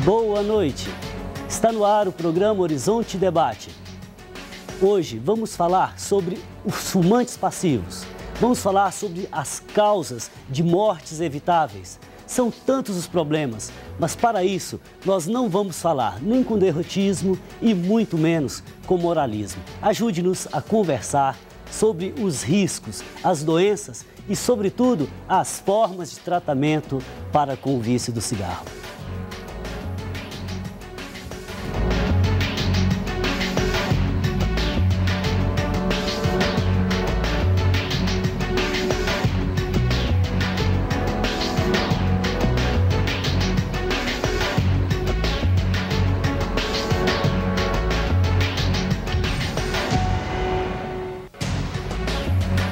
Boa noite! Está no ar o programa Horizonte Debate. Hoje vamos falar sobre os fumantes passivos. Vamos falar sobre as causas de mortes evitáveis. São tantos os problemas, mas para isso nós não vamos falar nem com derrotismo e muito menos com moralismo. Ajude-nos a conversar sobre os riscos, as doenças e, sobretudo, as formas de tratamento para com o vício do cigarro.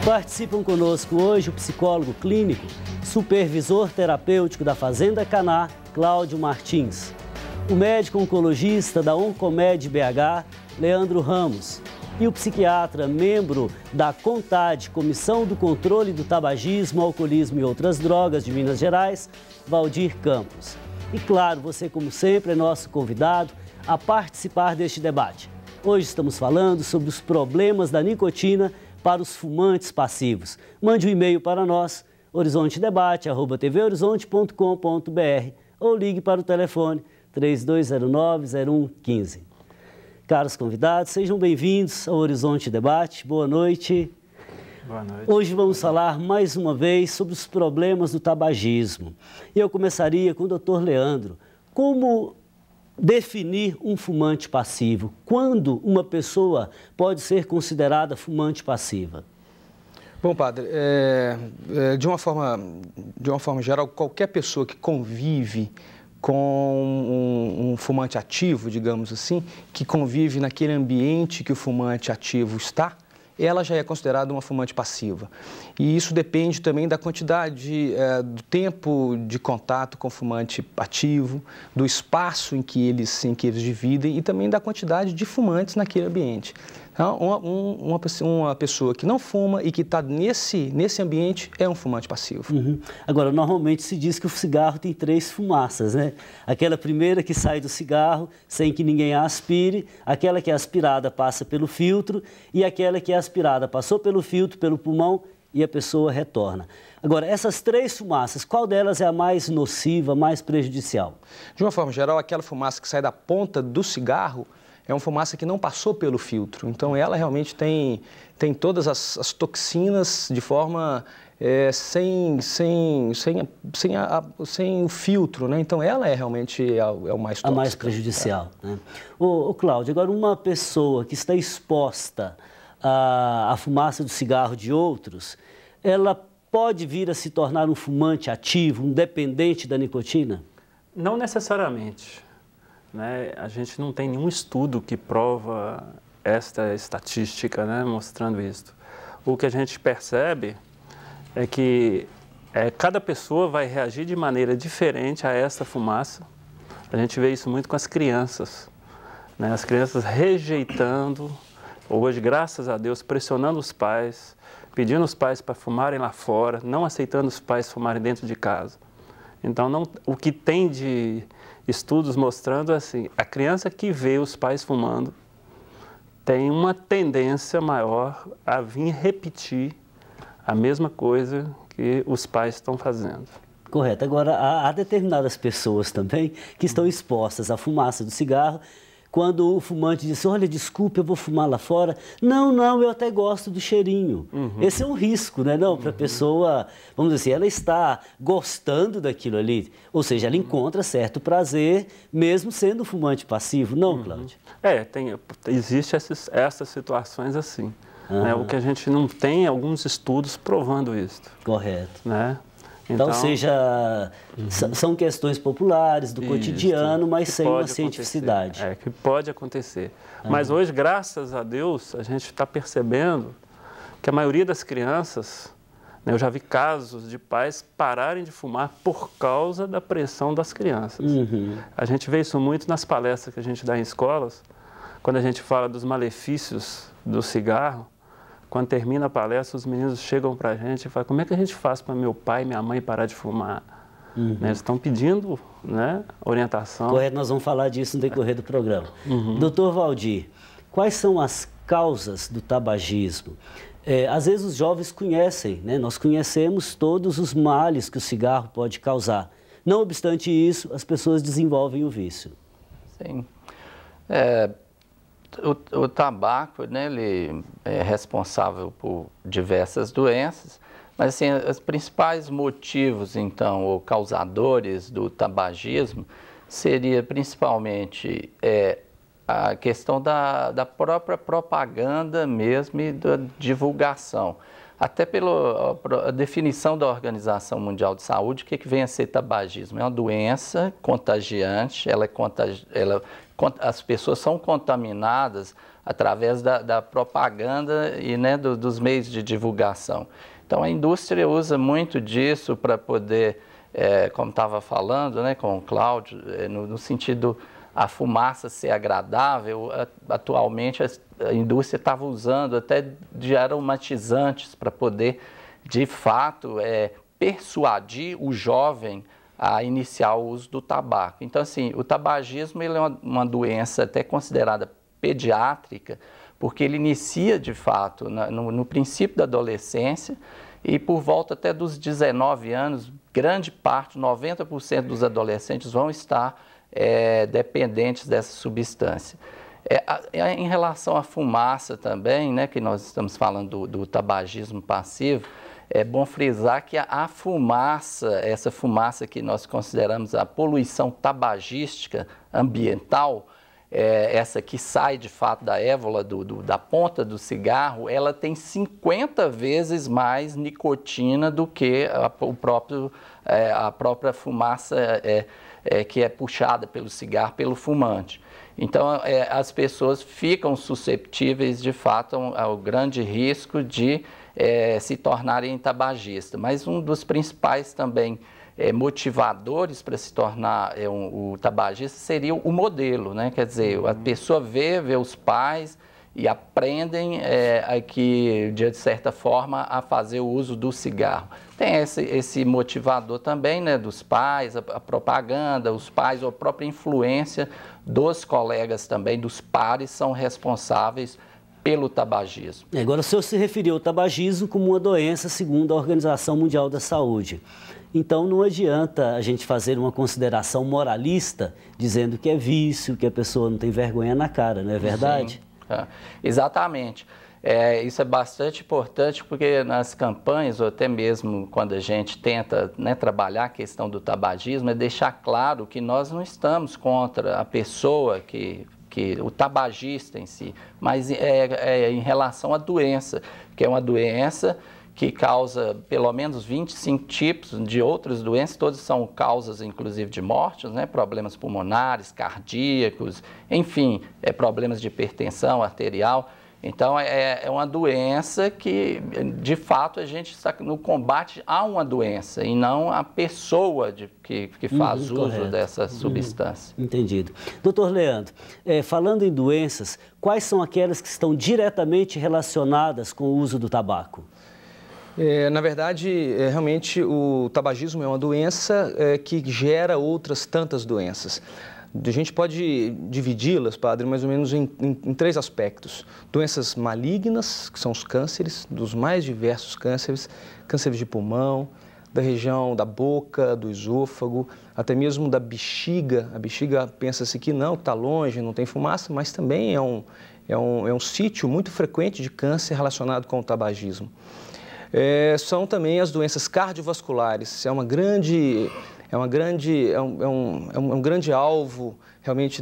Participam conosco hoje o psicólogo clínico, supervisor terapêutico da Fazenda Caná, Cláudio Martins, o médico oncologista da Oncomed BH, Leandro Ramos, e o psiquiatra, membro da CONTAD, Comissão do Controle do Tabagismo, Alcoolismo e Outras Drogas de Minas Gerais, Valdir Campos. E claro, você como sempre é nosso convidado a participar deste debate. Hoje estamos falando sobre os problemas da nicotina para os fumantes passivos. Mande um e-mail para nós, horizontedebate@tvhorizonte.com.br ou ligue para o telefone 3209-0115. Caros convidados, sejam bem-vindos ao Horizonte Debate. Boa noite. Boa noite. Hoje vamos falar mais uma vez sobre os problemas do tabagismo. E eu começaria com o Dr. Leandro. Como definir um fumante passivo? Quando uma pessoa pode ser considerada fumante passiva? Bom, padre, de uma forma geral, qualquer pessoa que convive com um fumante ativo, digamos assim, que convive naquele ambiente que o fumante ativo está, ela já é considerada uma fumante passiva. E isso depende também da quantidade, do tempo de contato com o fumante ativo, do espaço em que eles dividem e também da quantidade de fumantes naquele ambiente. Então, uma pessoa que não fuma e que está nesse ambiente é um fumante passivo. Uhum. Agora, normalmente se diz que o cigarro tem 3 fumaças, né? Aquela primeira que sai do cigarro sem que ninguém a aspire, aquela que é aspirada passa pelo filtro e aquela que é aspirada passou pelo filtro, pelo pulmão e a pessoa retorna. Agora, essas 3 fumaças, qual delas é a mais nociva, mais prejudicial? De uma forma geral, aquela fumaça que sai da ponta do cigarro é uma fumaça que não passou pelo filtro, então ela realmente tem todas as toxinas de forma sem o filtro, né? Então ela é realmente o mais tóxica. A mais prejudicial, né? Ô Cláudio, agora uma pessoa que está exposta à fumaça do cigarro de outros, ela pode vir a se tornar um fumante ativo, um dependente da nicotina? Não necessariamente. Né? A gente não tem nenhum estudo que prova esta estatística, né, mostrando isso. O que a gente percebe é que cada pessoa vai reagir de maneira diferente a esta fumaça. A gente vê isso muito com as crianças, né? As crianças rejeitando, hoje, graças a Deus, pressionando os pais, pedindo os pais para fumarem lá fora, não aceitando os pais fumarem dentro de casa. Então, o que tem de estudos mostrando assim, a criança que vê os pais fumando tem uma tendência maior a vir repetir a mesma coisa que os pais estão fazendo. Correto. Agora, há determinadas pessoas também que estão expostas à fumaça do cigarro. Quando o fumante diz, olha, desculpe, eu vou fumar lá fora. Não, eu até gosto do cheirinho. Esse é um risco, né? Não, para a pessoa, vamos dizer assim, ela está gostando daquilo ali. Ou seja, ela encontra certo prazer, mesmo sendo fumante passivo. Não, Cláudio? Existe essas situações assim. Né? O que a gente não tem alguns estudos provando isso. Correto. Né? Então, seja, são questões populares do cotidiano, mas sem uma cientificidade. Que pode acontecer. Mas hoje, graças a Deus, a gente está percebendo que a maioria das crianças, né, eu já vi casos de pais pararem de fumar por causa da pressão das crianças. A gente vê isso muito nas palestras que a gente dá em escolas, quando a gente fala dos malefícios do cigarro. Quando termina a palestra, os meninos chegam para a gente e falam, como é que a gente faz para meu pai e minha mãe parar de fumar? Né? Eles estão pedindo, né, orientação. Correto, nós vamos falar disso no decorrer do programa. Doutor Valdir, quais são as causas do tabagismo? Às vezes os jovens conhecem, né? Nós conhecemos todos os males que o cigarro pode causar. Não obstante isso, as pessoas desenvolvem o vício. Sim. O tabaco, né, ele é responsável por diversas doenças, mas assim, os principais motivos, então, ou causadores do tabagismo seria principalmente a questão da própria propaganda mesmo e da divulgação. Até pela definição da Organização Mundial de Saúde, o que vem a ser tabagismo? É uma doença contagiante, as pessoas são contaminadas através da propaganda e, né, dos meios de divulgação. Então, a indústria usa muito disso para poder, como estava falando, né, com o Cláudio, no sentido a fumaça ser agradável. Atualmente, a indústria estava usando até de aromatizantes para poder, de fato, persuadir o jovem a iniciar o uso do tabaco. Então, assim, o tabagismo ele é uma doença até considerada pediátrica, porque ele inicia, de fato, no princípio da adolescência e por volta até dos 19 anos, grande parte, 90% dos adolescentes vão estar dependentes dessa substância. Em relação à fumaça também, né, que nós estamos falando do tabagismo passivo, é bom frisar que a fumaça, essa fumaça que nós consideramos a poluição tabagística ambiental, essa que sai de fato da évola, da ponta do cigarro, ela tem 50 vezes mais nicotina do que a própria fumaça que é puxada pelo cigarro, pelo fumante. Então, as pessoas ficam susceptíveis, de fato, ao grande risco de se tornarem tabagistas. Mas um dos principais também motivadores para se tornar o tabagista seria o modelo, né? Quer dizer, a pessoa vê os pais e aprendem aqui, de certa forma, a fazer o uso do cigarro. Tem esse motivador também, né, dos pais, a propaganda, os pais, ou a própria influência dos colegas também, dos pares, são responsáveis pelo tabagismo. Agora, o senhor se referiu ao tabagismo como uma doença segundo a Organização Mundial da Saúde. Então, não adianta a gente fazer uma consideração moralista dizendo que é vício, que a pessoa não tem vergonha na cara, não é verdade? Sim, exatamente. Isso é bastante importante porque nas campanhas, ou até mesmo quando a gente tenta, né, trabalhar a questão do tabagismo, é deixar claro que nós não estamos contra a pessoa o tabagista em si, mas em relação à doença, que é uma doença que causa pelo menos 25 tipos de outras doenças, todas são causas, inclusive, de mortes, né? Problemas pulmonares, cardíacos, enfim, problemas de hipertensão arterial. Então, é uma doença que, de fato, a gente está no combate a uma doença e não a pessoa que faz uso dessa substância. Entendido. Doutor Leandro, falando em doenças, quais são aquelas que estão diretamente relacionadas com o uso do tabaco? Na verdade, realmente o tabagismo é uma doença que gera outras tantas doenças. A gente pode dividi-las, padre, mais ou menos em 3 aspectos. Doenças malignas, que são os cânceres, dos mais diversos cânceres, cânceres de pulmão, da região da boca, do esôfago, até mesmo da bexiga. A bexiga pensa-se que não, está longe, não tem fumaça, mas também é um sítio muito frequente de câncer relacionado com o tabagismo. São também as doenças cardiovasculares, é um grande alvo realmente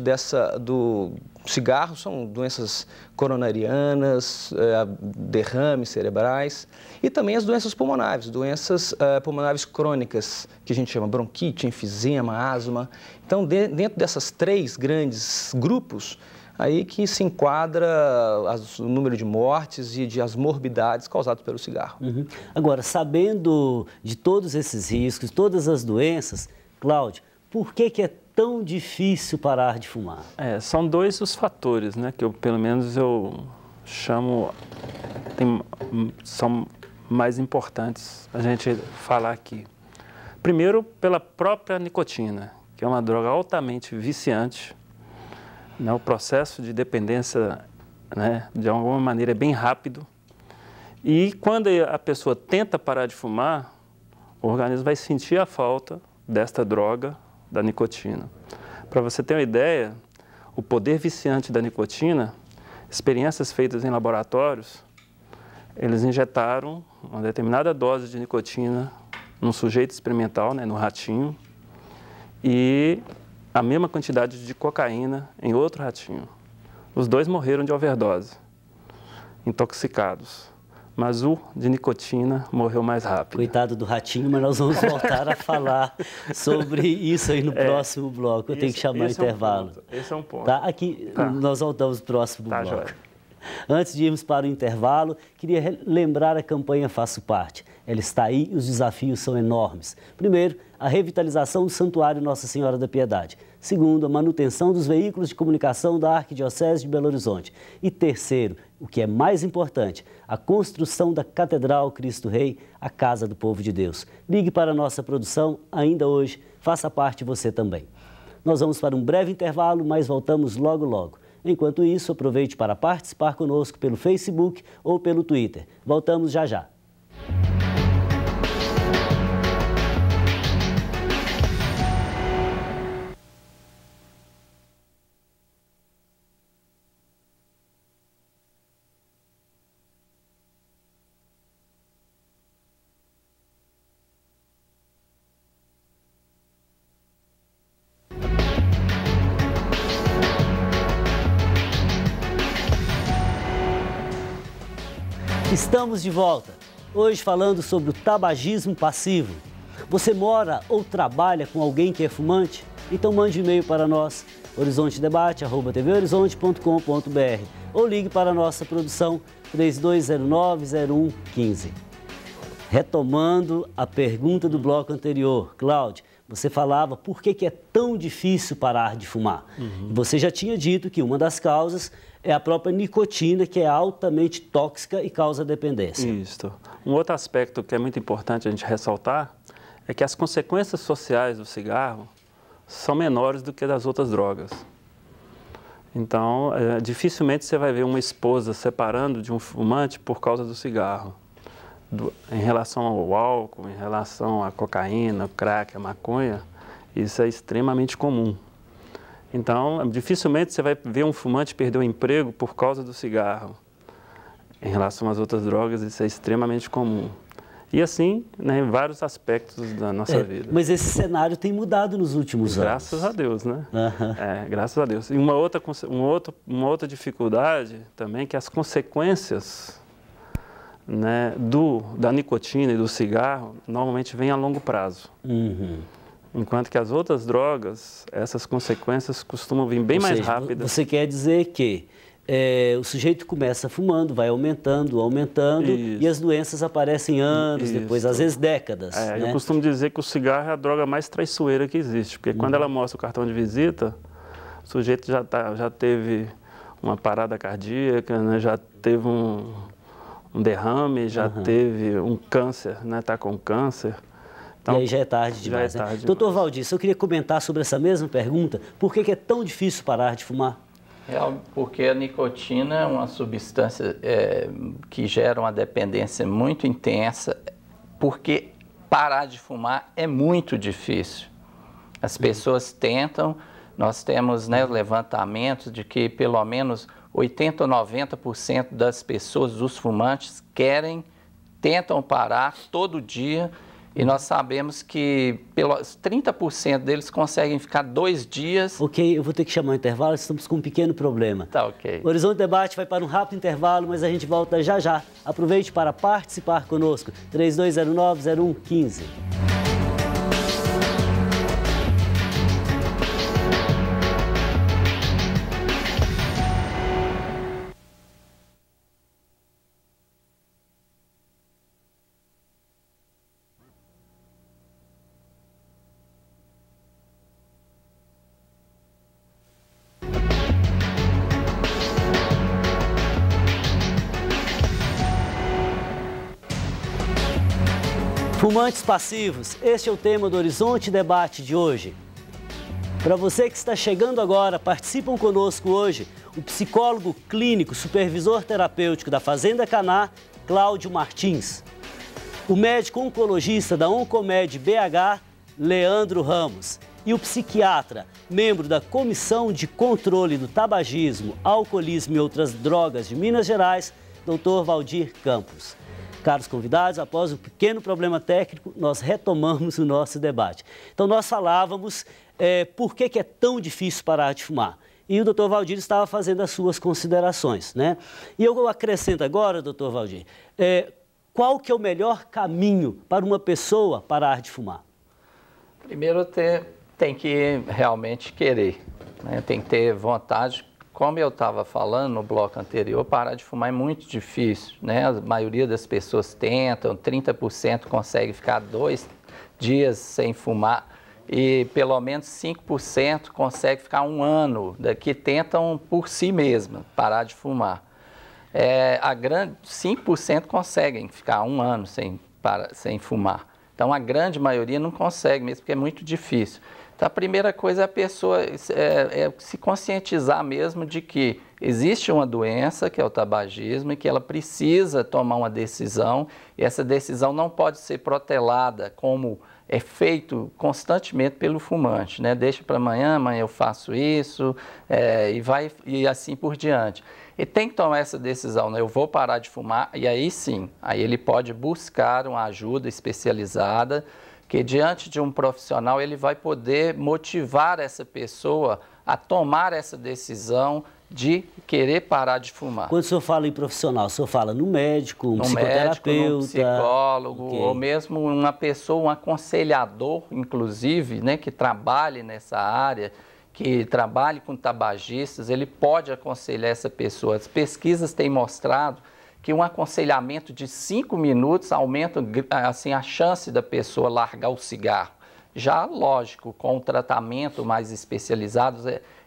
do cigarro, são doenças coronarianas, derrames cerebrais e também as doenças pulmonares crônicas, que a gente chama bronquite, enfisema, asma. Então, dentro dessas 3 grandes grupos, aí que se enquadra o número de mortes e as morbidades causadas pelo cigarro. Agora, sabendo de todos esses riscos, todas as doenças, Cláudio, por que é tão difícil parar de fumar? São 2 os fatores, né, que pelo menos eu chamo, são mais importantes a gente falar aqui. Primeiro, pela própria nicotina, que é uma droga altamente viciante, né? O processo de dependência, né, de alguma maneira, é bem rápido. E quando a pessoa tenta parar de fumar, o organismo vai sentir a falta desta droga, da nicotina. Para você ter uma ideia, o poder viciante da nicotina, experiências feitas em laboratórios, eles injetaram uma determinada dose de nicotina num sujeito experimental, né, no ratinho, e a mesma quantidade de cocaína em outro ratinho. Os dois morreram de overdose, intoxicados. Mas o de nicotina morreu mais rápido. Coitado do ratinho, mas nós vamos voltar a falar sobre isso aí no próximo bloco. Eu tenho que chamar o intervalo. Esse é um ponto. Tá? Aqui nós voltamos no próximo bloco. Joia. Antes de irmos para o intervalo, queria lembrar a campanha Faço Parte. Ela está aí e os desafios são enormes. Primeiro, a revitalização do Santuário Nossa Senhora da Piedade. Segundo, a manutenção dos veículos de comunicação da Arquidiocese de Belo Horizonte. E terceiro, o que é mais importante, a construção da Catedral Cristo Rei, a Casa do Povo de Deus. Ligue para a nossa produção ainda hoje, faça parte você também. Nós vamos para um breve intervalo, mas voltamos logo logo. Enquanto isso, aproveite para participar conosco pelo Facebook ou pelo Twitter. Voltamos já já. Estamos de volta, hoje falando sobre o tabagismo passivo. Você mora ou trabalha com alguém que é fumante? Então mande um e-mail para nós, horizontedebate@tvhorizonte.com.br ou ligue para a nossa produção 3209-0115. Retomando a pergunta do bloco anterior, Cláudio, você falava por que é tão difícil parar de fumar. Você já tinha dito que uma das causas é a própria nicotina, que é altamente tóxica e causa dependência. Isso. Um outro aspecto que é muito importante a gente ressaltar é que as consequências sociais do cigarro são menores do que das outras drogas. Então, dificilmente você vai ver uma esposa separando de um fumante por causa do cigarro. Em relação ao álcool, em relação à cocaína, ao crack, à maconha, isso é extremamente comum. Então, dificilmente você vai ver um fumante perder o emprego por causa do cigarro. Em relação às outras drogas, isso é extremamente comum. E assim, né, em vários aspectos da nossa vida. Mas esse cenário tem mudado nos últimos anos. Graças a Deus, né? Graças a Deus. E uma outra dificuldade também, que as consequências, né, da nicotina e do cigarro normalmente vêm a longo prazo. Enquanto que as outras drogas, essas consequências costumam vir bem mais rápidas. Você quer dizer que o sujeito começa fumando, vai aumentando, e as doenças aparecem anos depois, às vezes décadas. Né? Eu costumo dizer que o cigarro é a droga mais traiçoeira que existe, porque quando ela mostra o cartão de visita, o sujeito já teve uma parada cardíaca, né? Já teve um derrame, já teve um câncer, né? Está com câncer. Então, e aí já é tarde demais, né? Doutor Valdir, eu queria comentar sobre essa mesma pergunta. Por que é tão difícil parar de fumar? Porque a nicotina é uma substância que gera uma dependência muito intensa, porque parar de fumar é muito difícil. As pessoas tentam, nós temos, né, levantamentos de que pelo menos 80% ou 90% das pessoas, dos fumantes, tentam parar todo dia. E nós sabemos que pelos 30% deles conseguem ficar 2 dias. Ok, eu vou ter que chamar o intervalo, estamos com um pequeno problema. Tá ok. O Horizonte Debate vai para um rápido intervalo, mas a gente volta já já. Aproveite para participar conosco. 3209-0115. Fumantes passivos, este é o tema do Horizonte Debate de hoje. Para você que está chegando agora, participam conosco hoje o psicólogo clínico, supervisor terapêutico da Fazenda Caná, Cláudio Martins. O médico oncologista da Oncomed BH, Leandro Ramos. E o psiquiatra, membro da Comissão de Controle do Tabagismo, Alcoolismo e Outras Drogas de Minas Gerais, Dr. Valdir Campos. Caros convidados, após um pequeno problema técnico, nós retomamos o nosso debate. Então, nós falávamos por que é tão difícil parar de fumar. E o doutor Valdir estava fazendo as suas considerações, né? E eu acrescento agora, doutor Valdir, qual que é o melhor caminho para uma pessoa parar de fumar? Primeiro, tem que realmente querer, né? Tem que ter vontade. Como eu estava falando no bloco anterior, parar de fumar é muito difícil, né? A maioria das pessoas tentam, 30% consegue ficar 2 dias sem fumar e pelo menos 5% consegue ficar 1 ano, que tentam por si mesma parar de fumar. 5% conseguem ficar 1 ano sem fumar. Então, a grande maioria não consegue mesmo, porque é muito difícil. Então, a primeira coisa é a pessoa se conscientizar mesmo de que existe uma doença, que é o tabagismo, e que ela precisa tomar uma decisão, e essa decisão não pode ser protelada, como é feito constantemente pelo fumante, né? Deixa para amanhã eu faço isso, e assim por diante. E tem que tomar essa decisão, né? Eu vou parar de fumar, e aí sim, aí ele pode buscar uma ajuda especializada, que diante de um profissional ele vai poder motivar essa pessoa a tomar essa decisão de querer parar de fumar. Quando o senhor fala em profissional, o senhor fala no médico, um psicoterapeuta? No psicólogo, okay. Ou mesmo uma pessoa, um aconselhador, inclusive, né, que trabalhe nessa área, que trabalhe com tabagistas, ele pode aconselhar essa pessoa. As pesquisas têm mostrado que um aconselhamento de 5 minutos aumenta assim, a chance da pessoa largar o cigarro. Já, lógico, com o tratamento mais especializado,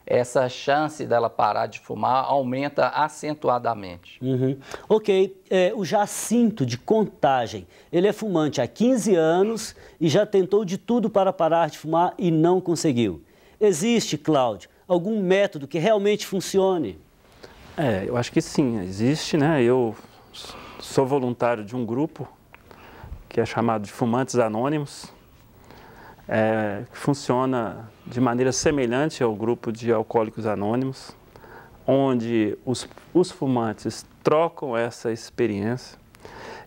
essa chance dela parar de fumar aumenta acentuadamente. Uhum. Ok, o Jacinto de Contagem, ele é fumante há 15 anos e já tentou de tudo para parar de fumar e não conseguiu. Existe, Cláudio, algum método que realmente funcione? Eu acho que sim, existe, né? Eu sou voluntário de um grupo que é chamado de Fumantes Anônimos, que funciona de maneira semelhante ao grupo de Alcoólicos Anônimos, onde os fumantes trocam essa experiência.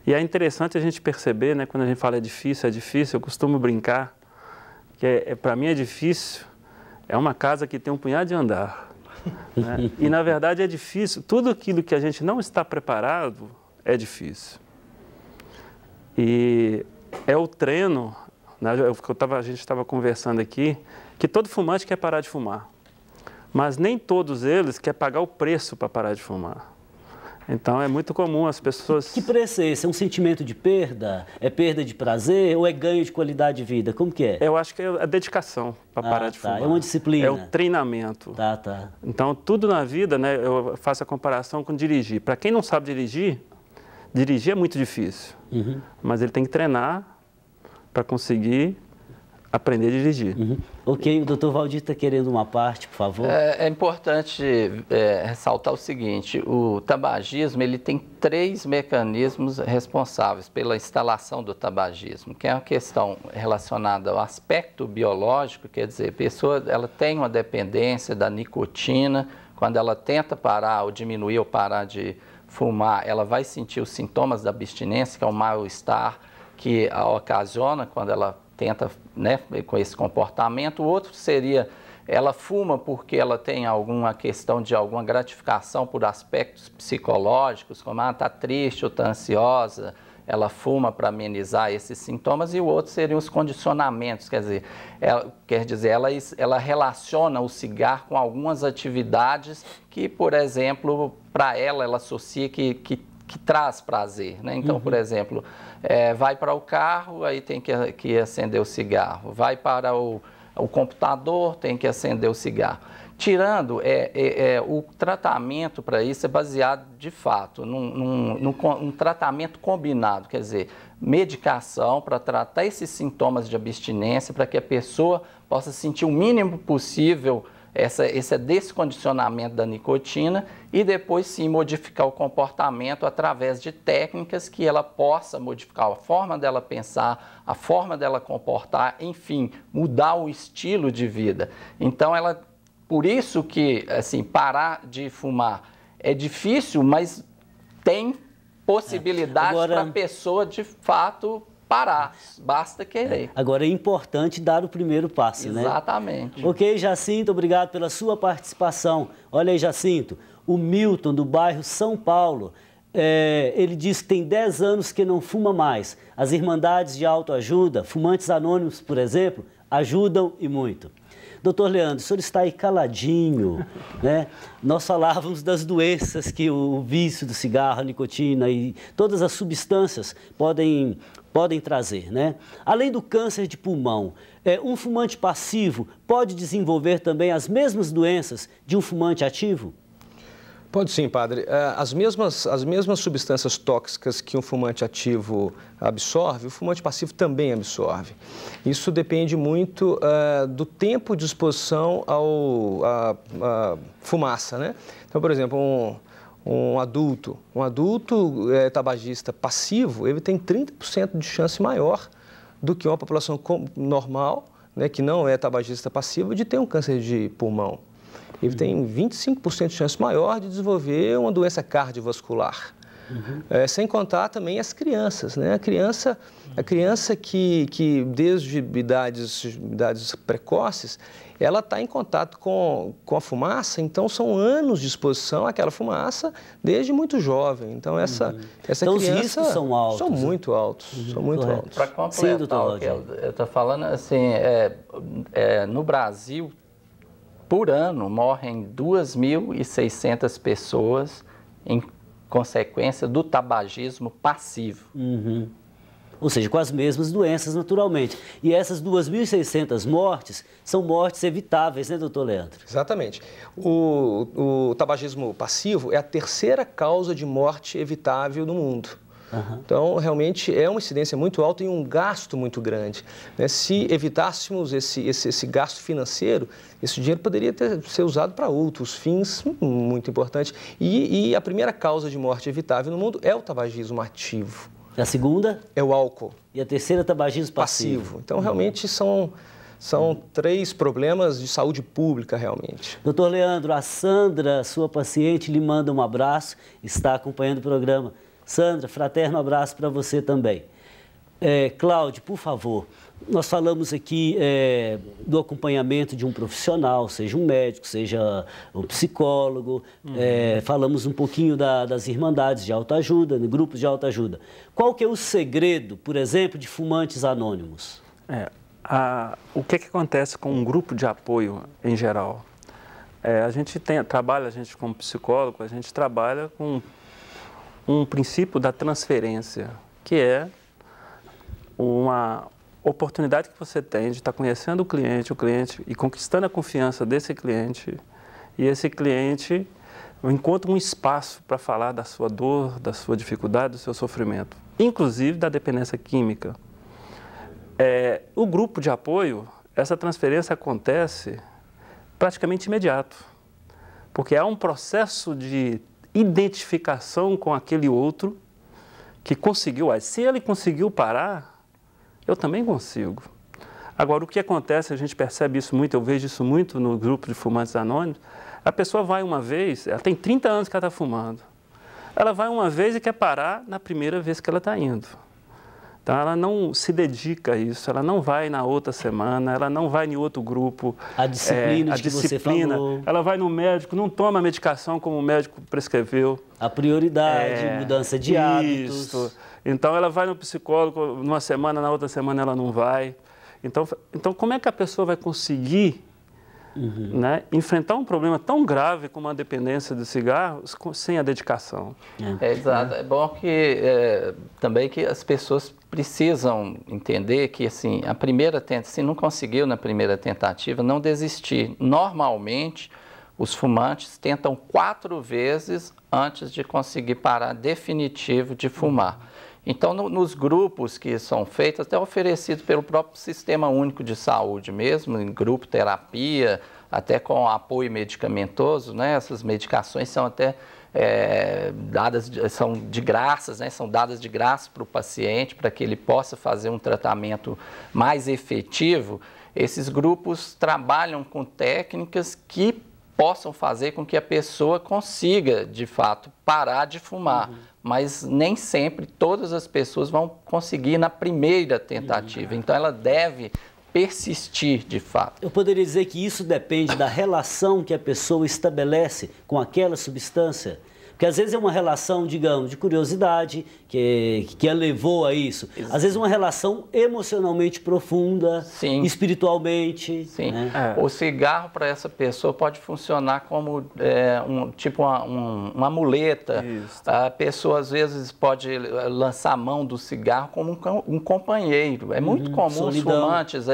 E é interessante a gente perceber, né, quando a gente fala é difícil, eu costumo brincar que para mim é difícil, é uma casa que tem um punhado de andar. Né? E, na verdade, é difícil. Tudo aquilo que a gente não está preparado é difícil. E é o treino, né? A gente estava conversando aqui, que todo fumante quer parar de fumar. Mas nem todos eles querem pagar o preço para parar de fumar. Então, é muito comum as pessoas... Que preço é esse? É um sentimento de perda? É perda de prazer ou é ganho de qualidade de vida? Como que é? Eu acho que é a dedicação para parar de fumar. É uma disciplina. É o treinamento. Tá. Então, tudo na vida, né, eu faço a comparação com dirigir. Para quem não sabe dirigir é muito difícil. Uhum. Mas ele tem que treinar para conseguir aprender a dirigir. Uhum. Ok, o doutor Valdir está querendo uma parte, por favor. É importante ressaltar o seguinte, o tabagismo ele tem 3 mecanismos responsáveis pela instalação do tabagismo, que é uma questão relacionada ao aspecto biológico, quer dizer, a pessoa ela tem uma dependência da nicotina, quando ela tenta parar ou diminuir ou parar de fumar, ela vai sentir os sintomas da abstinência, que é o mal-estar que ocasiona quando ela tenta, né, com esse comportamento. O outro seria, ela fuma porque ela tem alguma questão de alguma gratificação por aspectos psicológicos, como está triste ou está ansiosa, ela fuma para amenizar esses sintomas, e o outro seriam os condicionamentos, quer dizer, ela relaciona o cigarro com algumas atividades que, por exemplo, para ela associa que traz prazer, né? Então, por exemplo, vai para o carro, aí tem que acender o cigarro. Vai para o computador, tem que acender o cigarro. Tirando, o tratamento para isso é baseado, de fato, num tratamento combinado. Quer dizer, medicação para tratar esses sintomas de abstinência, para que a pessoa possa sentir o mínimo possível esse descondicionamento da nicotina e depois sim modificar o comportamento através de técnicas que ela possa modificar a forma dela pensar, a forma dela comportar, enfim, mudar o estilo de vida. Então, por isso que, assim, parar de fumar é difícil, mas tem possibilidade para a pessoa, de fato, parar, basta querer. Agora é importante dar o primeiro passo, né? Exatamente. Ok, Jacinto, obrigado pela sua participação. Olha aí, Jacinto, o Milton, do bairro São Paulo, ele diz que tem 10 anos que não fuma mais. As Irmandades de Autoajuda, Fumantes Anônimos, por exemplo, ajudam e muito. Doutor Leandro, o senhor está aí caladinho, né? Nós falávamos das doenças que o vício do cigarro, a nicotina e todas as substâncias podem trazer, né? Além do câncer de pulmão, um fumante passivo pode desenvolver também as mesmas doenças de um fumante ativo? Pode sim, padre. As mesmas substâncias tóxicas que um fumante ativo absorve, o fumante passivo também absorve. Isso depende muito do tempo de exposição à fumaça, né? Então, por exemplo, um adulto tabagista passivo, ele tem 30% de chance maior do que uma população normal, né, que não é tabagista passivo, de ter um câncer de pulmão. Ele tem 25% de chance maior de desenvolver uma doença cardiovascular. Sem contar também as crianças, né? A criança que desde idades precoces, ela está em contato com a fumaça, então são anos de exposição àquela fumaça desde muito jovem. Então essa então, criança... os riscos são altos. São muito altos, são muito altos. Para completar o que eu estou falando, assim, no Brasil, por ano, morrem 2.600 pessoas em consequência do tabagismo passivo. Ou seja, com as mesmas doenças, naturalmente. E essas 2.600 mortes são mortes evitáveis, né, doutor Leandro? Exatamente. O tabagismo passivo é a terceira causa de morte evitável no mundo. Então, realmente, é uma incidência muito alta e um gasto muito grande, né? Se evitássemos esse gasto financeiro, esse dinheiro poderia ser usado para outros fins muito importantes. E a primeira causa de morte evitável no mundo é o tabagismo ativo. A segunda? É o álcool. E a terceira, tabagismo passivo. Então, realmente, são 3 problemas de saúde pública, realmente. Doutor Leandro, a Sandra, sua paciente, lhe manda um abraço, está acompanhando o programa. Sandra, fraterno abraço para você também. Cláudio, por favor, nós falamos aqui do acompanhamento de um profissional, seja um médico, seja um psicólogo, falamos um pouquinho das irmandades de autoajuda, de grupos de autoajuda. Qual que é o segredo, por exemplo, de fumantes anônimos? O que acontece com um grupo de apoio em geral? A gente como psicólogo, a gente trabalha com um princípio da transferência, que é uma oportunidade que você tem de estar conhecendo o cliente e conquistando a confiança desse cliente, e esse cliente encontra um espaço para falar da sua dor, da sua dificuldade, do seu sofrimento, inclusive da dependência química. O grupo de apoio, essa transferência acontece praticamente imediato, porque há um processo de identificação com aquele outro que conseguiu. Se ele conseguiu parar, eu também consigo. Agora, o que acontece, a gente percebe isso muito, eu vejo isso muito no grupo de fumantes anônimos, a pessoa vai uma vez, ela tem 30 anos que ela está fumando, ela vai uma vez e quer parar na primeira vez que ela está indo. Então, ela não se dedica a isso, ela não vai na outra semana, ela não vai em outro grupo. A disciplina que você falou. Ela vai no médico, não toma a medicação como o médico prescreveu. A prioridade, mudança de hábitos. Isso. Então, ela vai no psicólogo numa semana, na outra semana ela não vai. Então como é que a pessoa vai conseguir enfrentar um problema tão grave como a dependência do cigarro sem a dedicação? Exato. É bom que também que as pessoas precisam entender que assim, se não conseguiu na primeira tentativa, não desistir. Normalmente, os fumantes tentam 4 vezes antes de conseguir parar definitivo de fumar. Então, nos grupos que são feitos, até oferecido pelo próprio Sistema Único de Saúde mesmo, em grupo terapia, até com apoio medicamentoso, né? Essas medicações são até são de graças, né? São dadas de graça para o paciente, para que ele possa fazer um tratamento mais efetivo. Esses grupos trabalham com técnicas que possam fazer com que a pessoa consiga, de fato, parar de fumar. Mas nem sempre todas as pessoas vão conseguir na primeira tentativa. Então, ela deve persistir, de fato. Eu poderia dizer que isso depende da relação que a pessoa estabelece com aquela substância? Porque às vezes é uma relação, digamos, de curiosidade que a levou a isso. Exato. Às vezes uma relação emocionalmente profunda, Sim. Espiritualmente. Sim. Né? O cigarro para essa pessoa pode funcionar como uma muleta. Isso. A pessoa às vezes pode lançar a mão do cigarro como um companheiro. É muito comum solidão. os fumantes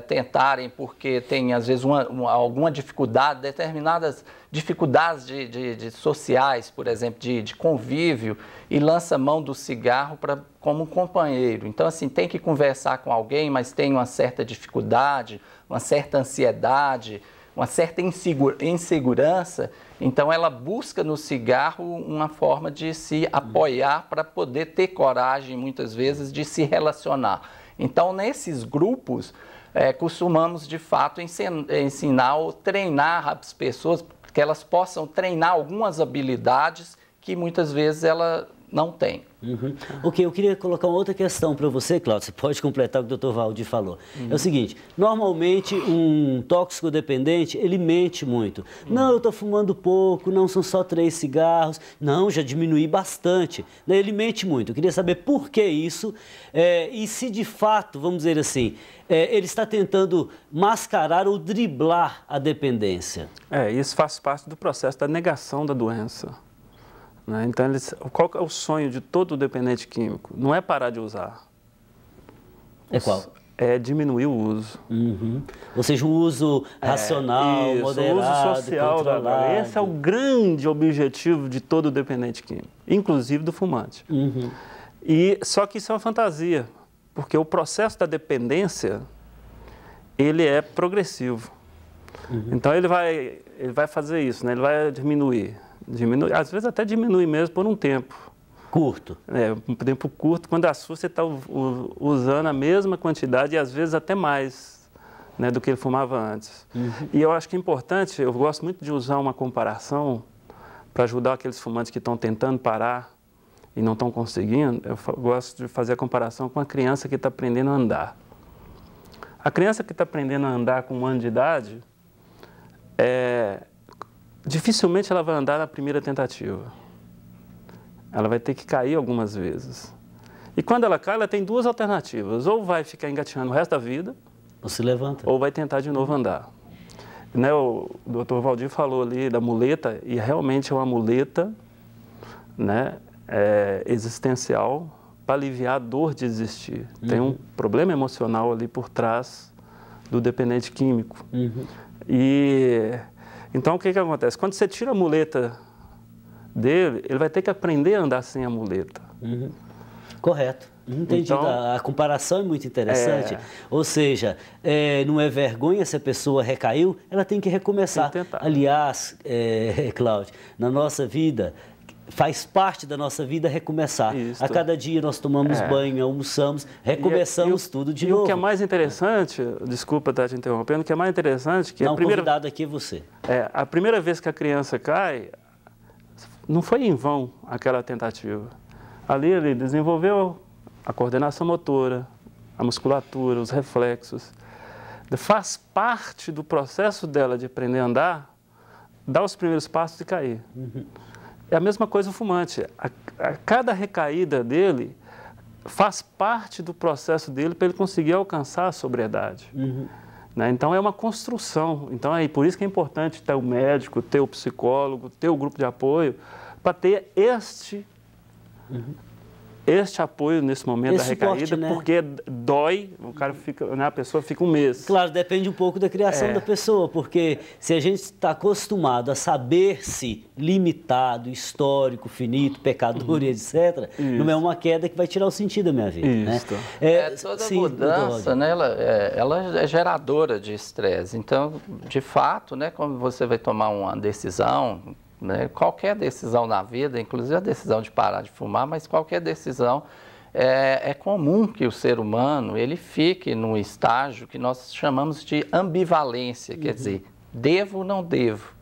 tentarem, porque tem às vezes alguma dificuldade, determinadas dificuldades de sociais, por exemplo, de convívio, e lança a mão do cigarro como um companheiro. Então, assim, tem que conversar com alguém, mas tem uma certa dificuldade, uma certa ansiedade, uma certa insegurança. Então, ela busca no cigarro uma forma de se apoiar para poder ter coragem, muitas vezes, de se relacionar. Então, nesses grupos, costumamos, de fato, ensinar ou treinar as pessoas que elas possam treinar algumas habilidades que, muitas vezes, ela não tem. Ok, eu queria colocar uma outra questão para você, Cláudio. Você pode completar o que o Dr. Valdir falou. É o seguinte, normalmente um toxicodependente, ele mente muito. Não, eu estou fumando pouco, não, são só 3 cigarros. Não, já diminui bastante. Ele mente muito. Eu queria saber por que isso e se de fato, vamos dizer assim, ele está tentando mascarar ou driblar a dependência. Isso faz parte do processo da negação da doença. Então, qual é o sonho de todo dependente químico? Não é parar de usar. É qual? É diminuir o uso. Ou seja, um uso racional, moderado, o uso social da droga. Esse é o grande objetivo de todo dependente químico, inclusive do fumante. Só que isso é uma fantasia, porque o processo da dependência, ele é progressivo. Então, ele vai fazer isso, né? Ele vai diminuir, às vezes até diminui mesmo por um tempo. Curto. Um tempo curto, quando assusta, você está usando a mesma quantidade e às vezes até mais, né, do que ele fumava antes. E eu acho que é importante, eu gosto muito de usar uma comparação para ajudar aqueles fumantes que estão tentando parar e não estão conseguindo. Eu gosto de fazer a comparação com a criança que está aprendendo a andar. A criança que está aprendendo a andar com 1 ano de idade, dificilmente ela vai andar na primeira tentativa. Ela vai ter que cair algumas vezes. E quando ela cai, ela tem 2 alternativas. Ou vai ficar engatinhando o resto da vida, ou se levanta. Ou vai tentar de novo andar. Né, o Dr. Valdir falou ali da muleta, e realmente é uma muleta, né, existencial para aliviar a dor de existir. Tem um problema emocional ali por trás do dependente químico. Então, o que acontece? Quando você tira a muleta dele, ele vai ter que aprender a andar sem a muleta. Correto. Entendido. Então, a comparação é muito interessante. Ou seja, não é vergonha se a pessoa recaiu, ela tem que recomeçar. Tem que tentar. Aliás, Cláudio, na nossa vida, faz parte da nossa vida recomeçar. Isso. A cada dia nós tomamos banho, almoçamos, recomeçamos tudo de novo. E o que é mais interessante, desculpa estar te interrompendo, o que é mais interessante... que não, o convidado aqui é você. A primeira vez que a criança cai, não foi em vão aquela tentativa. Ali ele desenvolveu a coordenação motora, a musculatura, os reflexos. Faz parte do processo dela de aprender a andar, dar os primeiros passos e cair. É a mesma coisa o fumante. Cada recaída dele faz parte do processo dele para ele conseguir alcançar a sobriedade. Né? Então, é uma construção. Então, por isso que é importante ter o médico, ter o psicólogo, ter o grupo de apoio, para ter este apoio nesse momento esse da recaída, suporte, né? porque dói, o cara fica, né, a pessoa fica um mês. Claro, depende um pouco da criação da pessoa, porque se a gente está acostumado a saber-se limitado, histórico, finito, pecador e etc., não é uma queda que vai tirar o sentido da minha vida. Isso. Né? Toda sim, mudança, né, ela é geradora de estresse. Então, de fato, né, quando você vai tomar uma decisão, né, qualquer decisão na vida, inclusive a decisão de parar de fumar, mas qualquer decisão, é comum que o ser humano ele fique num estágio que nós chamamos de ambivalência, quer dizer, devo ou não devo,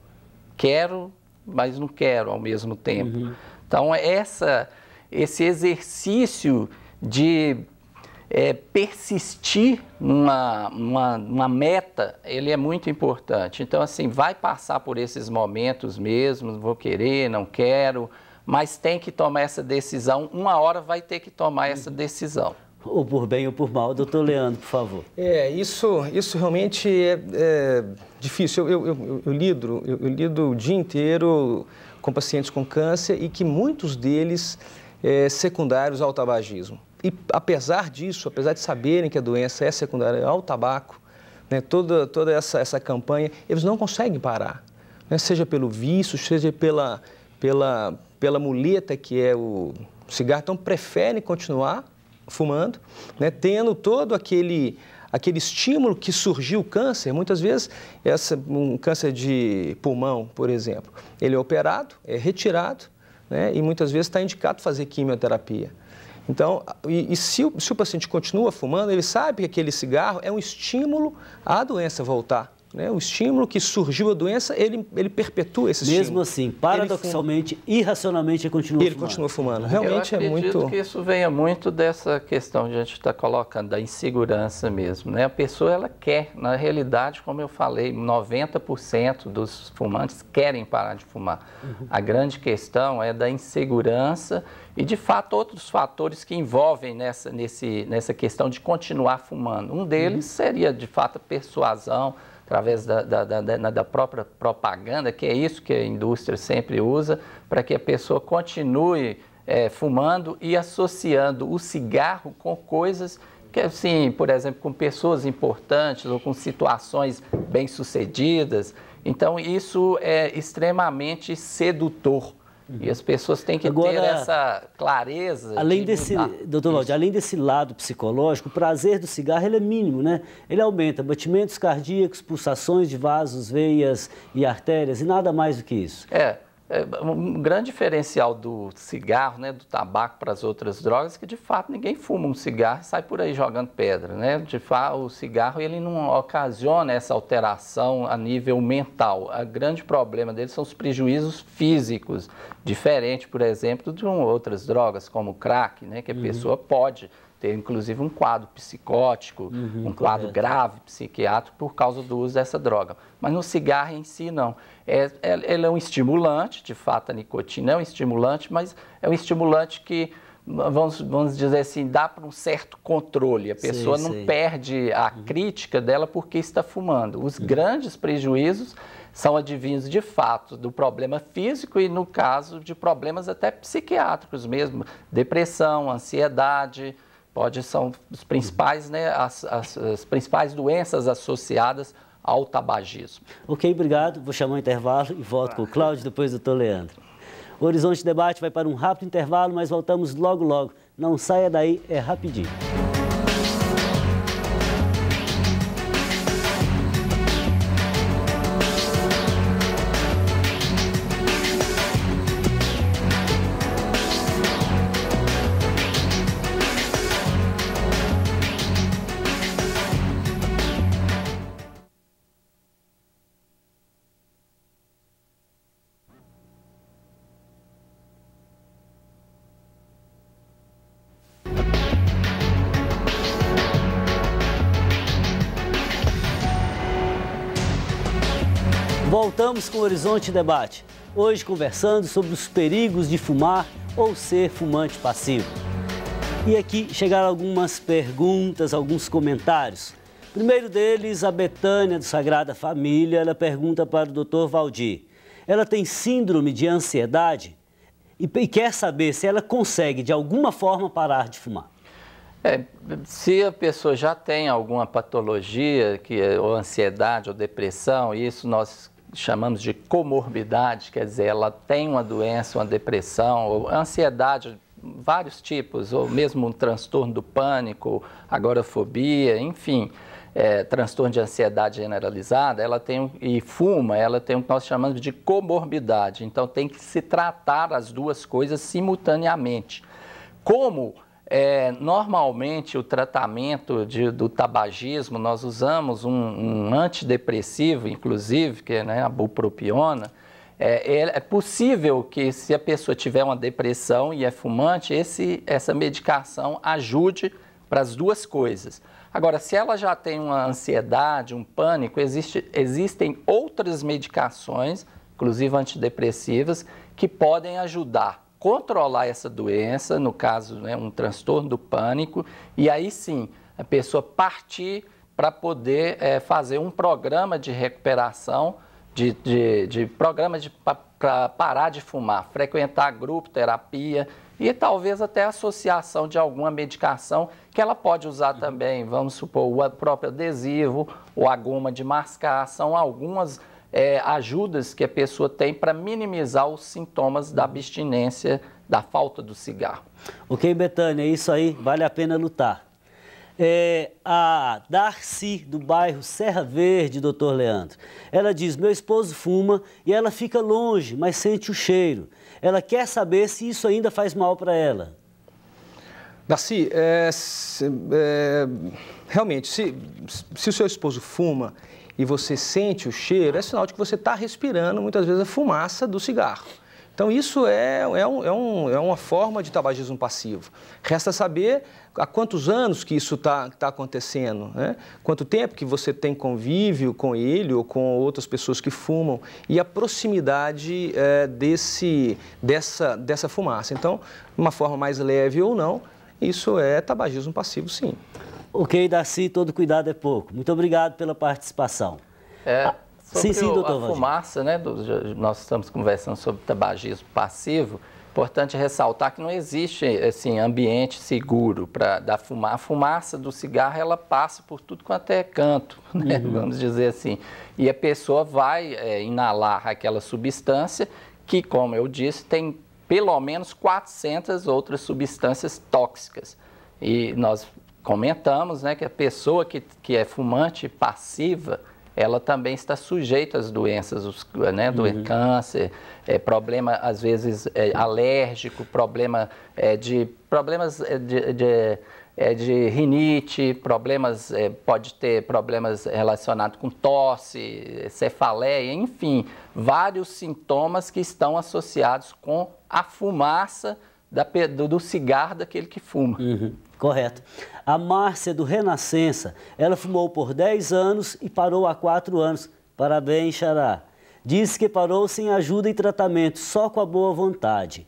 quero, mas não quero ao mesmo tempo. Então, esse exercício de persistir numa meta, ele é muito importante. Então, assim, vai passar por esses momentos mesmo, vou querer, não quero, mas tem que tomar essa decisão, uma hora vai ter que tomar essa decisão. Ou por bem ou por mal. Doutor Leandro, por favor. Isso realmente é difícil. Eu lido o dia inteiro com pacientes com câncer e que muitos deles secundários ao tabagismo. E apesar disso, apesar de saberem que a doença é secundária ao tabaco, né, toda essa campanha, eles não conseguem parar. Né, seja pelo vício, seja pela muleta que é o cigarro. Então, preferem continuar fumando, né, tendo todo aquele estímulo que surgiu o câncer. Muitas vezes, um câncer de pulmão, por exemplo, ele é operado, é retirado, né, e muitas vezes está indicado fazer quimioterapia. Então, se o paciente continua fumando, ele sabe que aquele cigarro é um estímulo à doença voltar. Né? O estímulo que surgiu a doença, ele perpetua esse estímulo. Mesmo assim, paradoxalmente, irracionalmente, ele continua fumando. Ele continua fumando. Realmente eu acredito que isso venha muito dessa questão que a gente está colocando, da insegurança mesmo. Né? A pessoa, ela quer, na realidade, como eu falei, 90% dos fumantes querem parar de fumar. A grande questão é da insegurança e, de fato, outros fatores que envolvem nessa questão de continuar fumando. Um deles seria, de fato, a persuasão, através da própria propaganda, que é isso que a indústria sempre usa, para que a pessoa continue fumando e associando o cigarro com coisas que, assim, por exemplo, com pessoas importantes ou com situações bem-sucedidas. Então, isso é extremamente sedutor. E as pessoas têm que ter essa clareza. Doutor Valdir, além desse lado psicológico, o prazer do cigarro ele é mínimo, né? Ele aumenta batimentos cardíacos, pulsações de vasos, veias e artérias e nada mais do que isso. Um grande diferencial do cigarro, né, do tabaco para as outras drogas, é que de fato ninguém fuma um cigarro e sai por aí jogando pedra, né? De fato, o cigarro ele não ocasiona essa alteração a nível mental. O grande problema dele são os prejuízos físicos, diferente, por exemplo, de outras drogas como o crack, né, que a pessoa pode ter inclusive um quadro psicótico, um quadro grave psiquiátrico por causa do uso dessa droga. Mas no cigarro em si não. Ele é um estimulante, de fato a nicotina é um estimulante, mas é um estimulante que, vamos dizer assim, dá para um certo controle. A pessoa não perde a crítica dela porque está fumando. Os grandes prejuízos são advindos de fato do problema físico e, no caso, de problemas até psiquiátricos mesmo, depressão, ansiedade. São os principais, né, as principais doenças associadas ao tabagismo. Ok, obrigado. Vou chamar o intervalo e volto com o Cláudio, depois do doutor Leandro. O Horizonte Debate vai para um rápido intervalo, mas voltamos logo, logo. Não saia daí, é rapidinho. Voltamos com o Horizonte Debate, hoje conversando sobre os perigos de fumar ou ser fumante passivo. E aqui chegaram algumas perguntas, alguns comentários. Primeiro deles, a Betânia do Sagrada Família, ela pergunta para o Dr. Valdir. Ela tem síndrome de ansiedade? e quer saber se ela consegue, de alguma forma, parar de fumar. Se a pessoa já tem alguma patologia, ou ansiedade ou depressão, isso nós chamamos de comorbidade, quer dizer, ela tem uma doença, uma depressão, ou ansiedade, vários tipos, ou mesmo um transtorno do pânico, agorafobia, enfim, transtorno de ansiedade generalizada, ela tem, e fuma, ela tem o que nós chamamos de comorbidade. Então, tem que se tratar as duas coisas simultaneamente. Como normalmente o tratamento do tabagismo, nós usamos um antidepressivo, inclusive, que é a bupropiona. É possível que, se a pessoa tiver uma depressão e é fumante, essa medicação ajude para as duas coisas. Agora, se ela já tem uma ansiedade, um pânico, existem outras medicações, inclusive antidepressivas, que podem ajudar a controlar essa doença, no caso, um transtorno do pânico, e aí sim, a pessoa partir para poder fazer um programa de recuperação, programa para parar de fumar, frequentar grupo, terapia e talvez até associação de alguma medicação que ela pode usar também, vamos supor, o próprio adesivo ou a goma de mascar, são algumas ajudas que a pessoa tem para minimizar os sintomas da abstinência, da falta do cigarro. Ok, Betânia, é isso aí, vale a pena lutar. A Darcy, do bairro Serra Verde, doutor Leandro. Ela diz, meu esposo fuma e ela fica longe, mas sente o cheiro. Ela quer saber se isso ainda faz mal para ela. Darcy, realmente, se o seu esposo fuma e você sente o cheiro, é sinal de que você está respirando, muitas vezes, a fumaça do cigarro. Então, isso é uma forma de tabagismo passivo. Resta saber há quantos anos que isso está acontecendo, né? Quanto tempo que você tem convívio com ele ou com outras pessoas que fumam e a proximidade dessa fumaça. Então, de uma forma mais leve ou não, isso é tabagismo passivo, sim. Ok, Darcy, todo cuidado é pouco. Muito obrigado pela participação. Sobre a fumaça, né, nós estamos conversando sobre tabagismo passivo, importante ressaltar que não existe assim, ambiente seguro da fumaça. A fumaça do cigarro, ela passa por tudo quanto é canto, né, vamos dizer assim. E a pessoa vai inalar aquela substância que, como eu disse, tem pelo menos 400 outras substâncias tóxicas. E nós comentamos, né, que a pessoa que é fumante passiva, ela também está sujeita às doenças, do câncer, problema, às vezes, alérgico, problemas de rinite, pode ter problemas relacionados com tosse, cefaleia, enfim, vários sintomas que estão associados com a fumaça do cigarro daquele que fuma. Correto. A Márcia, do Renascença, ela fumou por 10 anos e parou há 4 anos. Parabéns, Xará. Disse que parou sem ajuda e tratamento, só com a boa vontade.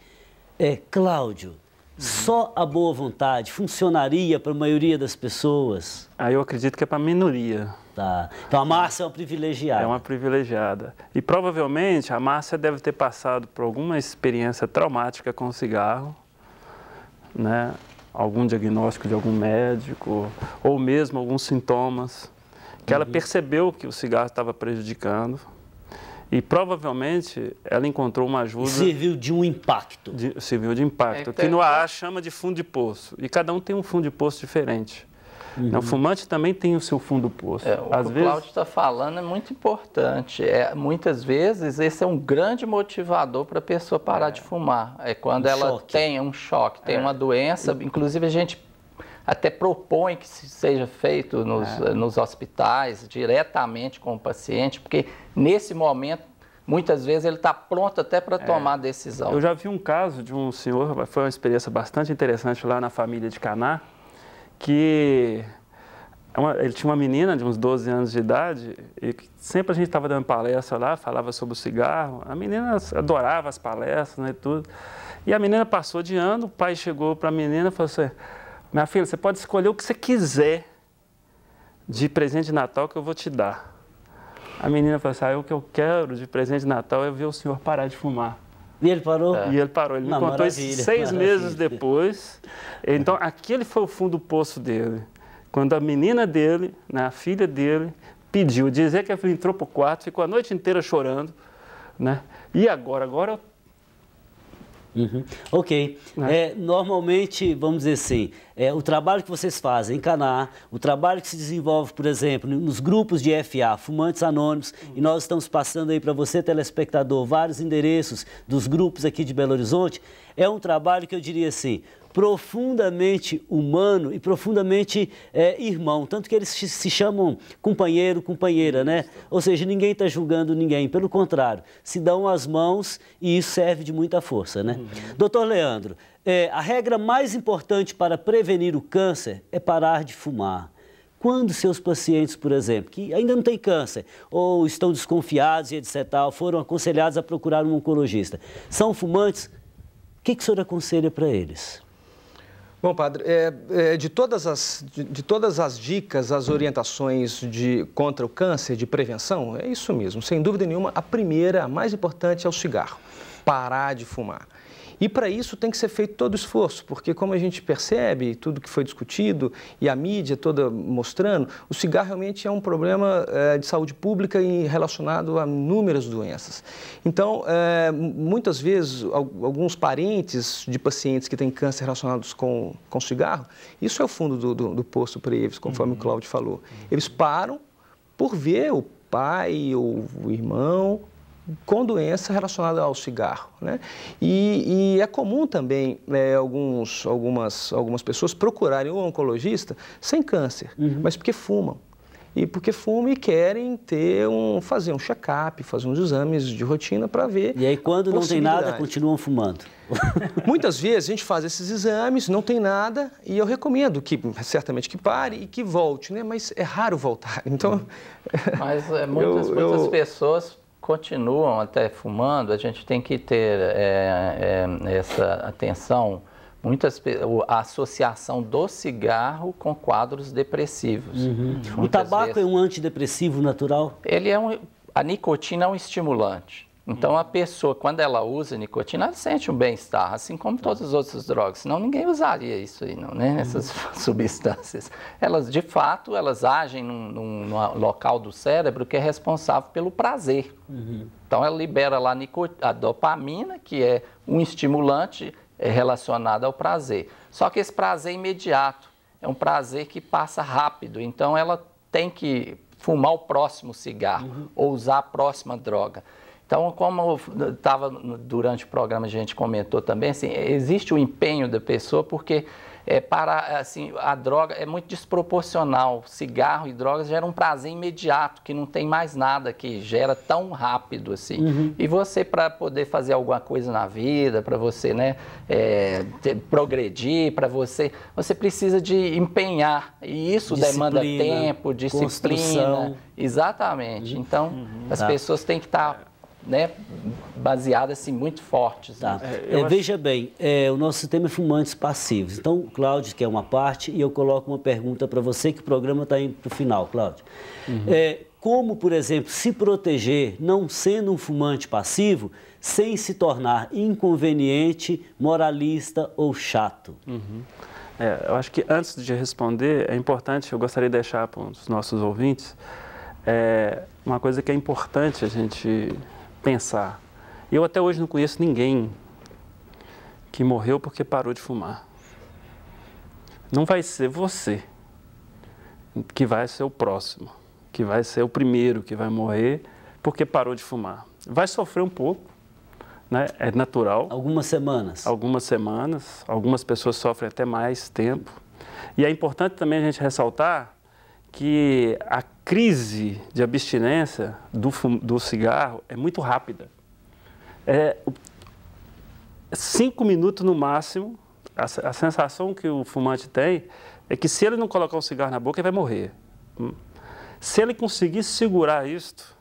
Cláudio, só a boa vontade funcionaria para a maioria das pessoas? Eu acredito que é para a minoria. Tá. Então a Márcia é uma privilegiada. É uma privilegiada. E provavelmente a Márcia deve ter passado por alguma experiência traumática com o cigarro, né? Algum diagnóstico de algum médico, ou mesmo alguns sintomas, que ela percebeu que o cigarro estava prejudicando e provavelmente ela encontrou uma ajuda... Serviu de um impacto. Serviu de impacto, que no AA chama de fundo de poço, e cada um tem um fundo de poço diferente. O fumante também tem o seu fundo do poço. O Cláudio está falando é muito importante. Muitas vezes esse é um grande motivador para a pessoa parar de fumar. Quando ela tem um choque, tem uma doença. Inclusive a gente até propõe que seja feito nos hospitais, diretamente com o paciente, porque nesse momento, muitas vezes ele está pronto até para tomar a decisão. Eu já vi um caso de um senhor, foi uma experiência bastante interessante lá na família de Caná, que ele tinha uma menina de uns 12 anos de idade e sempre a gente estava dando palestra lá, falava sobre o cigarro. A menina adorava as palestras, né, e tudo. E a menina passou de ano, o pai chegou para a menina e falou assim, minha filha, você pode escolher o que você quiser de presente de Natal que eu vou te dar. A menina falou assim, o que eu quero de presente de Natal é ver o senhor parar de fumar. E ele parou? E ele parou. Ele me contou isso 6 meses depois. Então, aquele foi o fundo do poço dele. Quando a menina dele, né, a filha dele, pediu, dizer que ele entrou para o quarto, ficou a noite inteira chorando, né? E agora eu... Ok. Normalmente, vamos dizer assim, o trabalho que vocês fazem em Caná, o trabalho que se desenvolve, por exemplo, nos grupos de FA, Fumantes Anônimos, e nós estamos passando aí para você, telespectador, vários endereços dos grupos aqui de Belo Horizonte, é um trabalho que eu diria assim, profundamente humano e profundamente irmão, tanto que eles se chamam companheiro, companheira, né? Ou seja, ninguém está julgando ninguém, pelo contrário, se dão as mãos e isso serve de muita força, né? Doutor Leandro, a regra mais importante para prevenir o câncer é parar de fumar. Quando seus pacientes, por exemplo, que ainda não têm câncer ou estão desconfiados e etc., foram aconselhados a procurar um oncologista, são fumantes, o que o senhor aconselha para eles? Bom, padre, de todas as dicas, as orientações contra o câncer, de prevenção, é isso mesmo. Sem dúvida nenhuma, a primeira, a mais importante é o cigarro. Parar de fumar. E para isso tem que ser feito todo o esforço, porque como a gente percebe, tudo que foi discutido e a mídia toda mostrando, o cigarro realmente é um problema de saúde pública e relacionado a inúmeras doenças. Então, muitas vezes, alguns parentes de pacientes que têm câncer relacionados com cigarro, isso é o fundo do poço para eles, conforme o Cláudio falou. Eles param por ver o pai ou o irmão com doença relacionada ao cigarro, né? E é comum também algumas pessoas procurarem um oncologista sem câncer, mas porque fumam. E porque fumam e querem fazer um check-up, fazer uns exames de rotina para ver. E aí, quando não tem nada, continuam fumando. Muitas vezes a gente faz esses exames, não tem nada, e eu recomendo que certamente que pare e que volte, né? Mas é raro voltar. Então, mas muitas pessoas continuam até fumando. A gente tem que ter essa atenção, a associação do cigarro com quadros depressivos. O tabaco é um antidepressivo natural? A nicotina é um estimulante. Então, a pessoa, quando ela usa nicotina, ela sente um bem-estar, assim como todas as outras drogas. Senão, ninguém usaria isso aí, não, né? Essas substâncias. De fato, elas agem num local do cérebro que é responsável pelo prazer. Então, ela libera lá a dopamina, que é um estimulante relacionado ao prazer. Só que esse prazer é imediato, é um prazer que passa rápido. Então, ela tem que fumar o próximo cigarro ou usar a próxima droga. Então, como estava durante o programa, a gente comentou também, assim, existe o empenho da pessoa porque a droga é muito desproporcional. Cigarro e drogas geram um prazer imediato, que não tem mais nada que gera tão rápido assim. E você, para poder fazer alguma coisa na vida, para você, né, progredir, você precisa de empenhar. E isso demanda tempo, disciplina. Construção. Exatamente. Então, as pessoas têm que estar baseadas assim, muito fortes. Tá. Veja bem, o nosso tema é fumantes passivos. Então, o Cláudio quer uma parte e eu coloco uma pergunta para você, que o programa está indo para o final, Cláudio. Como, por exemplo, se proteger não sendo um fumante passivo sem se tornar inconveniente, moralista ou chato? Eu acho que antes de responder, é importante, eu gostaria de deixar para os nossos ouvintes, uma coisa que é importante a gente pensar. Eu até hoje não conheço ninguém que morreu porque parou de fumar. Não vai ser você que vai ser o próximo, que vai ser o primeiro que vai morrer porque parou de fumar. Vai sofrer um pouco, né? É natural. Algumas semanas. Algumas semanas, algumas pessoas sofrem até mais tempo. E é importante também a gente ressaltar que a crise de abstinência do cigarro é muito rápida. 5 minutos no máximo, a sensação que o fumante tem é que se ele não colocar um cigarro na boca, ele vai morrer. Se ele conseguir segurar isto,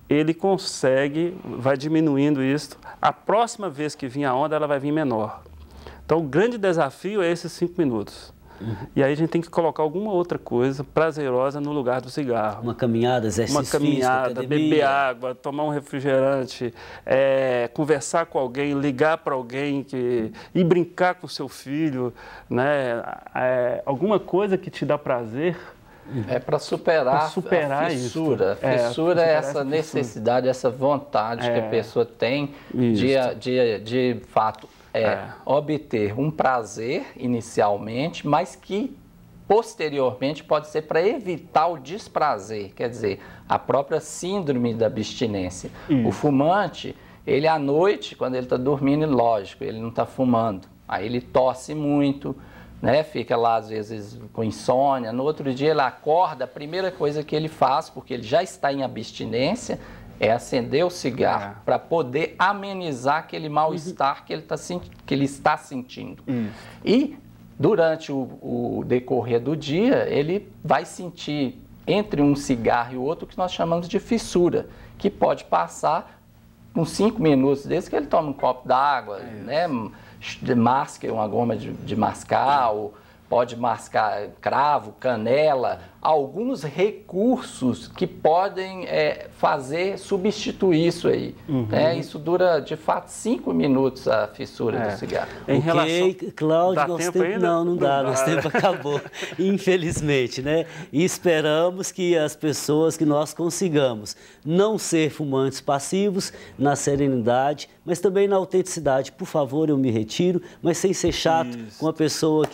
ele consegue, vai diminuindo isto. A próxima vez que vir a onda, ela vai vir menor. Então, o grande desafio é esses 5 minutos. E aí a gente tem que colocar alguma outra coisa prazerosa no lugar do cigarro. Uma caminhada, exercício físico, Uma caminhada, beber água, tomar um refrigerante, conversar com alguém, ligar para alguém, ir brincar com o seu filho, né? Alguma coisa que te dá prazer. Para superar a fissura. A fissura é essa necessidade, essa vontade que a pessoa tem de fato, obter um prazer inicialmente, mas que posteriormente pode ser para evitar o desprazer, quer dizer, a própria síndrome da abstinência. O fumante, ele à noite, quando ele está dormindo, lógico, ele não está fumando, aí ele tosse muito, né? Fica lá às vezes com insônia, no outro dia ele acorda, a primeira coisa que ele faz, porque ele já está em abstinência, é acender o cigarro para poder amenizar aquele mal-estar que ele está sentindo. E durante o decorrer do dia, ele vai sentir entre um cigarro e o outro o que nós chamamos de fissura, que pode passar com 5 minutos, desde que ele toma um copo d'água, né? Masca uma goma de mascar, ou pode mascar cravo, canela, alguns recursos que podem substituir isso aí. Né? Isso dura, de fato, 5 minutos a fissura do cigarro. Em relação... Cláudio, nosso tempo ainda? Não dá, nosso tempo acabou, infelizmente, né? E esperamos que as pessoas, que nós consigamos não ser fumantes passivos, na serenidade, mas também na autenticidade. Por favor, eu me retiro, mas sem ser chato com a pessoa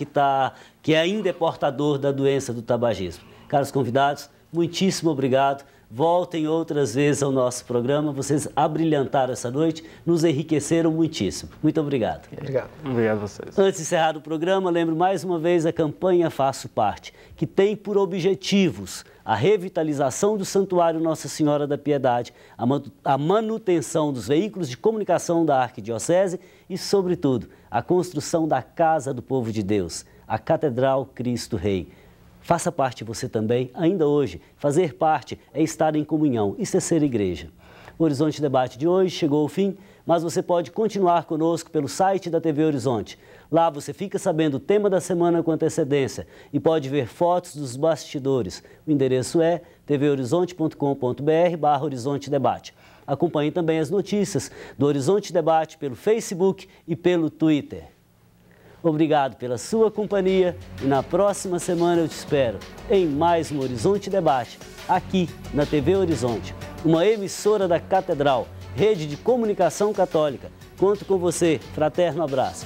que ainda é portador da doença do tabagismo. Caros convidados, muitíssimo obrigado. Voltem outras vezes ao nosso programa. Vocês abrilhantaram essa noite, nos enriqueceram muitíssimo. Muito obrigado. Obrigado. Obrigado a vocês. Antes de encerrar o programa, lembro mais uma vez a campanha Faço Parte, que tem por objetivos a revitalização do Santuário Nossa Senhora da Piedade, a manutenção dos veículos de comunicação da Arquidiocese e, sobretudo, a construção da Casa do Povo de Deus, a Catedral Cristo Rei. Faça parte você também, ainda hoje. Fazer parte é estar em comunhão, isso é ser igreja. O Horizonte Debate de hoje chegou ao fim, mas você pode continuar conosco pelo site da TV Horizonte. Lá você fica sabendo o tema da semana com antecedência e pode ver fotos dos bastidores. O endereço é tvhorizonte.com.br/Horizonte Debate. Acompanhe também as notícias do Horizonte Debate pelo Facebook e pelo Twitter. Obrigado pela sua companhia e na próxima semana eu te espero em mais um Horizonte Debate, aqui na TV Horizonte, uma emissora da Catedral, rede de comunicação católica. Conto com você. Fraterno abraço.